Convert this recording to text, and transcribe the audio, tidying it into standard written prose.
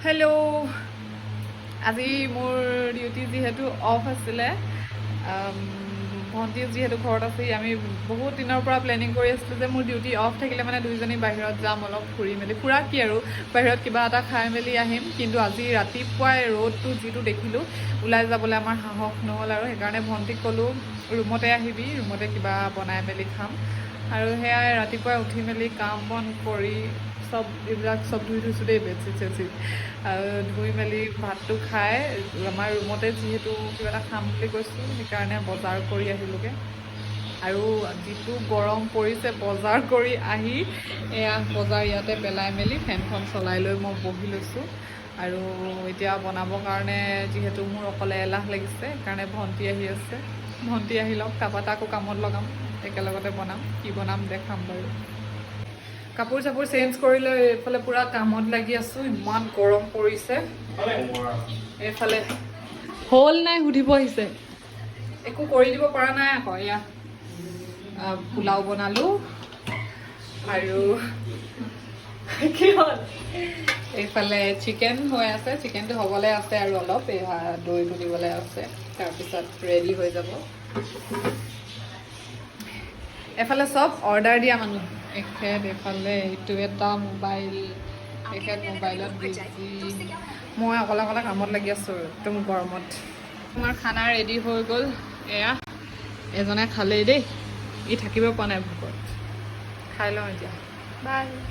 hello' আজি মোৰ duty যিহেতু অফ আছিলে ভণ্টি যিহেতু ঘৰত আছে আমি বহুত দিনৰ পৰা প্লেনিং কৰি আছিলোঁ যে মোৰ ডিউটি অফ থাকিলে মানে দুইজনী বাহিৰত যাম অলপ ফুৰি মেলি ফুৰা কি আৰু বাহিৰত কিবা এটা খাই মেলি আহিম কিন্তু আজি ৰাতিপুৱাই ৰ'দটো যিটো দেখিলোঁ ওলাই যাবলৈ আমাৰ সাহস নহ'ল আৰু সেইকাৰণে ভণ্টিক ক'লোঁ ৰুমতে আহিবি ৰুমতে কিবা বনাই মেলি খাম আৰু সেয়াই ৰাতিপুৱাই উঠি মেলি কাম বন কৰি চব এইবিলাক চব ধুই থৈছোঁ দেই বেডশ্বীট চেডশ্বীট ধুই মেলি ভাতটো খাই আমাৰ ৰুমতে যিহেতু কিবা এটা খাম বুলি কৈছোঁ সেইকাৰণে বজাৰ কৰি আহিলোঁগৈ আৰু যিটো গৰম পৰিছে বজাৰ কৰি আহি এয়া বজাৰ ইয়াতে পেলাই মেলি ফেনখন চলাই লৈ মই বহি লৈছোঁ আৰু এতিয়া বনাবৰ কাৰণে যিহেতু মোৰ অকলে এলাহ লাগিছে সেইকাৰণে ভণ্টি আহি আছে ভণ্টি আহি লওক তাৰপৰা তাকো কামত লগাম একেলগতে বনাম কি বনাম দেখাম বাৰু কাপোৰ চাপোৰ চেঞ্জ কৰি লৈ এইফালে পূৰা কামত লাগি আছোঁ ইমান গৰম পৰিছে এইফালে হ'ল নাই সুধিব আহিছে একো কৰি দিব পৰা নাই আকৌ এয়া পোলাও বনালোঁ আৰু কি হ'ল এইফালে চিকেন হৈ আছে চিকেনটো হ'বলৈ আছে আৰু অলপ এয়া দৈটো দিবলৈ আছে তাৰপিছত ৰেডি হৈ যাব এফালে চব অৰ্ডাৰ দিয়া মানুহ এখেত এফালে এইটো এটা মোবাইল এখেত মোবাইলত বিজি মই অকলে অকলে কামত লাগি আছোঁ একদম গৰমত তোমাৰ খানা ৰেডি হৈ গ'ল এয়া এজনে খালেই দেই ই থাকিব পৰা নাই ভোকত খাই লওঁ এতিয়া বাই